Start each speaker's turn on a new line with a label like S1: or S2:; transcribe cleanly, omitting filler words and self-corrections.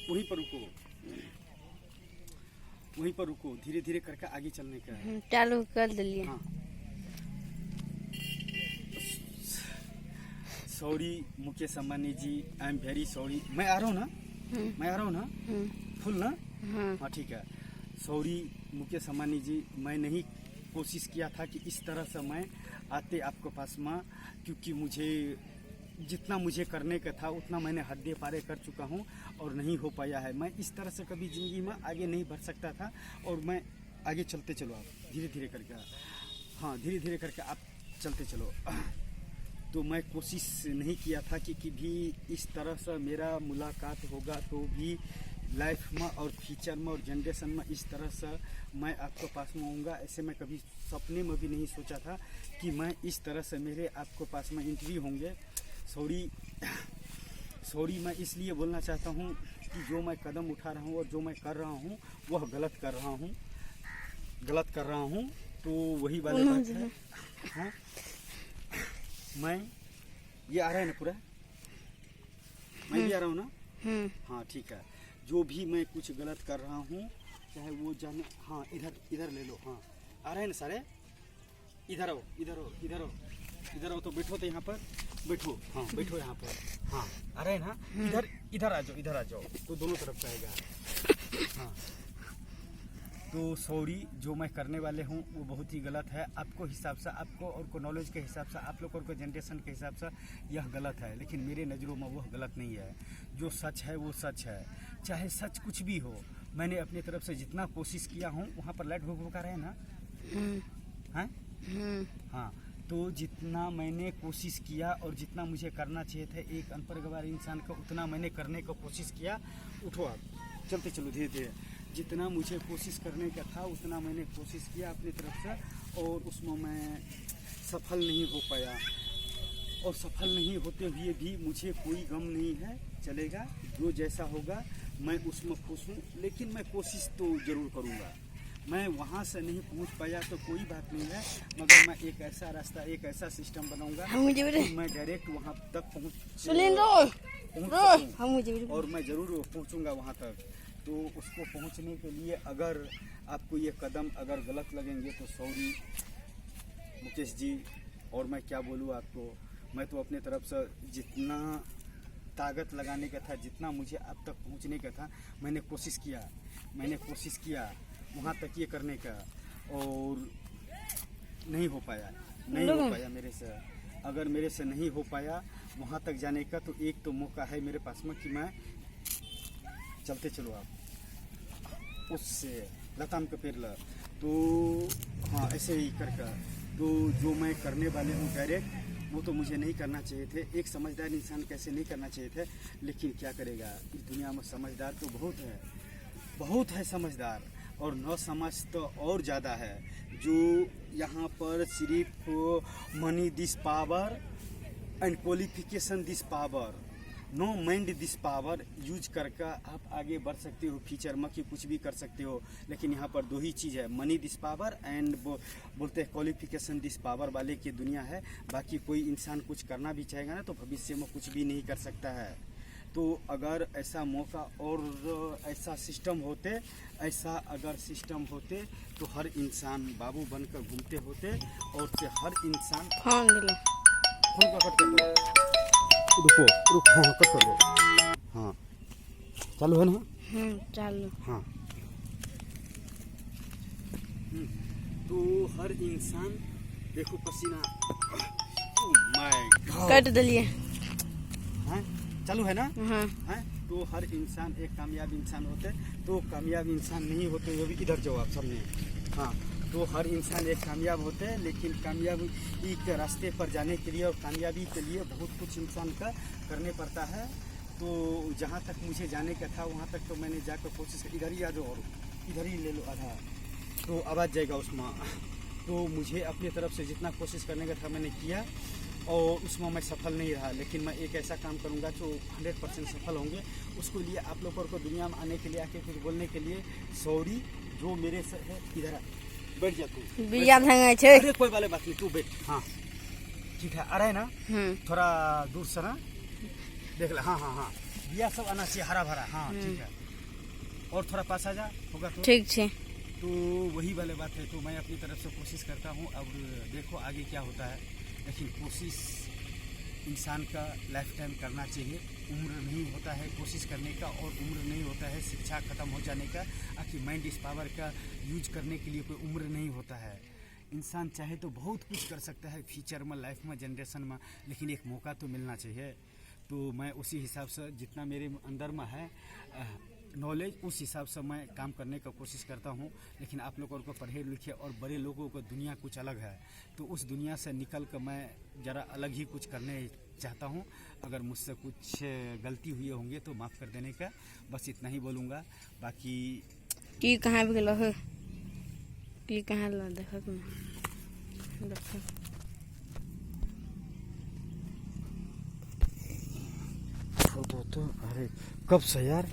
S1: वहीं पर रुको, वहीं पर रुको, धीरे धीरे करके आगे चलने का है।
S2: चालू कर दिलिए।
S1: हाँ। Sorry Mukesh Ambani ji, I am very sorry. मैं आ रहा हूँ ना, मैं आ रहा हूँ ना, फुल ना। हाँ ठीक है। सॉरी मुकेश अंबानी जी, मैं नहीं कोशिश किया था कि इस तरह से मैं आते आपके पास में, क्योंकि मुझे जितना मुझे करने का था उतना मैंने हद्दे पारे कर चुका हूँ और नहीं हो पाया है। मैं इस तरह से कभी ज़िंदगी में आगे नहीं बढ़ सकता था। और मैं आगे चलते चलो आप धीरे धीरे करके, हाँ धीरे धीरे करके आप चलते चलो। तो मैं कोशिश नहीं किया था कि भी इस तरह से मेरा मुलाकात होगा तो भी लाइफ में और फ्यूचर में और जनरेशन में इस तरह से मैं आपके पास में आऊँगा। ऐसे मैं कभी सपने में भी नहीं सोचा था कि मैं इस तरह से मेरे आपके पास में इंटरव्यू होंगे। सॉरी मैं इसलिए बोलना चाहता हूँ कि जो मैं कदम उठा रहा हूँ और जो मैं कर रहा हूँ वह गलत कर रहा हूँ। तो वही वाली बात है। हाँ मैं ये आ रहा है ना पूरा, मैं भी आ रहा हूँ ना। हाँ ठीक है। जो भी मैं कुछ गलत कर रहा हूँ चाहे वो जाने, हाँ इधर ले लो। हाँ आ रहे हैं ना सारे, इधर आओ तो बैठो, तो यहाँ पर बैठो। हाँ बैठो यहाँ पर। हाँ आ रहे हैं ना, इधर आ जाओ तो दोनों तरफ का आएगा। हाँ तो सॉरी, जो मैं करने वाले हूँ वो बहुत ही गलत है। आपको हिसाब से, आपको और को नॉलेज के हिसाब से, आप लोगों को जनरेशन के हिसाब से यह गलत है, लेकिन मेरे नज़रों में वह गलत नहीं है। जो सच है वो सच है, चाहे सच कुछ भी हो। मैंने अपनी तरफ से जितना कोशिश किया हूँ, वहाँ पर लाइट भुका रहे हैं ना, हैं? हाँ तो जितना मैंने कोशिश किया और जितना मुझे करना चाहिए था एक अनपढ़ इंसान को, उतना मैंने करने की कोशिश किया। उठो आप, चलते चलो धीरे धीरे। जितना मुझे कोशिश करने का था उतना मैंने कोशिश किया अपनी तरफ से, और उसमें मैं सफल नहीं हो पाया। और सफल नहीं होते हुए भी मुझे कोई गम नहीं है, चलेगा। जो जैसा होगा मैं उसमें खुश हूँ, लेकिन मैं कोशिश तो ज़रूर करूँगा। मैं वहाँ से नहीं पहुँच पाया तो कोई बात नहीं है, मगर मैं एक ऐसा रास्ता, एक ऐसा सिस्टम बनाऊँगा कि मैं डायरेक्ट वहाँ तक पहुँच और मैं ज़रूर पहुँचूँगा वहाँ तक। तो उसको पहुँचने के लिए अगर आपको ये कदम अगर गलत लगेंगे तो सॉरी मुकेश जी। और मैं क्या बोलूँ आपको, मैं तो अपने तरफ से जितना ताकत लगाने का था, जितना मुझे अब तक पहुँचने का था, मैंने कोशिश किया वहाँ तक ये करने का, और नहीं हो पाया मेरे से। अगर मेरे से नहीं हो पाया वहाँ तक जाने का, तो एक तो मौका है मेरे पास में कि मैं चलते चलो आप उससे लताम के पेड़ ला। तो हाँ ऐसे ही करके, तो जो मैं करने वाले हूँ डायरेक्ट, वो तो मुझे नहीं करना चाहिए थे। एक समझदार इंसान कैसे नहीं करना चाहिए थे, लेकिन क्या करेगा, इस दुनिया में समझदार तो बहुत है समझदार, और न समझ तो और ज़्यादा है। जो यहाँ पर सिर्फ money this power and qualification this power, no mind this power use करके आप आगे बढ़ सकते हो फ्यूचर में, कि कुछ भी कर सकते हो। लेकिन यहाँ पर दो ही चीज़ है, मनी दिस पावर एंड बोलते हैं क्वालिफिकेशन दिस पावर वाले की दुनिया है। बाकी कोई इंसान कुछ करना भी चाहेगा ना तो भविष्य में कुछ भी नहीं कर सकता है। तो अगर ऐसा मौका और ऐसा सिस्टम होते तो हर इंसान बाबू बनकर घूमते होते, और से हर इंसान फोन का कट कर दो, रुको हाँ कट कर दो। हाँ चालू है ना?
S2: चालू।
S1: हाँ तो हर इंसान देखो पसीना,
S2: कट दिलिए।
S1: हाँ चालू है ना?
S2: हाँ।
S1: तो हर इंसान एक कामयाब इंसान होते, तो कामयाब इंसान नहीं होते वो भी इधर जाओ आप सामने। हाँ तो हर इंसान एक कामयाब होते हैं, लेकिन कामयाबी के रास्ते पर जाने के लिए और कामयाबी के लिए बहुत कुछ इंसान का करने पड़ता है। तो जहाँ तक मुझे जाने का था वहाँ तक तो मैंने जाकर कोशिश की। इधर ही आ जाओ और इधर ही ले लो आधा, तो आवाज़ जाएगा उसमें। तो मुझे अपनी तरफ से जितना कोशिश करने का था मैंने किया, और उसमें मैं सफल नहीं रहा। लेकिन मैं एक ऐसा काम करूंगा जो 100% सफल होंगे। उसको लिए आप लोगों को दुनिया में आने के लिए, आके कुछ बोलने के लिए सॉरी। जो मेरे से है इधर बैठ जा तू, अरे कोई वाले बात नहीं, तू बैठ। हाँ ठीक है, आ रहा है ना? थोड़ा दूर से ना देख ले। हाँ बिया सब आना चाहिए हरा भरा। हाँ ठीक है, और थोड़ा पास आ जा होगा तो
S2: ठीक है।
S1: तो वही वाले बात है। तो मैं अपनी तरफ से कोशिश करता हूँ, अब देखो आगे क्या होता है। लेकिन कोशिश इंसान का लाइफ टाइम करना चाहिए। उम्र नहीं होता है कोशिश करने का, और उम्र नहीं होता है शिक्षा ख़त्म हो जाने का। आखिर माइंड इस पावर का यूज करने के लिए कोई उम्र नहीं होता है। इंसान चाहे तो बहुत कुछ कर सकता है फ्यूचर में, लाइफ में, जनरेशन में, लेकिन एक मौका तो मिलना चाहिए। तो मैं उसी हिसाब से जितना मेरे अंदर में है नॉलेज, उस हिसाब से मैं काम करने का कोशिश करता हूँ। लेकिन आप लोगों को पढ़े लिखे और बड़े लोगों को दुनिया कुछ अलग है, तो उस दुनिया से निकल कर मैं ज़रा अलग ही कुछ करने चाहता हूँ। अगर मुझसे कुछ गलती हुई होंगे तो माफ़ कर देने का, बस इतना ही बोलूँगा। बाकी
S2: की कहाँ भी गलो है, की कहाँ लो देखो तुम देखो।
S1: फोटो तो अरे कब से यार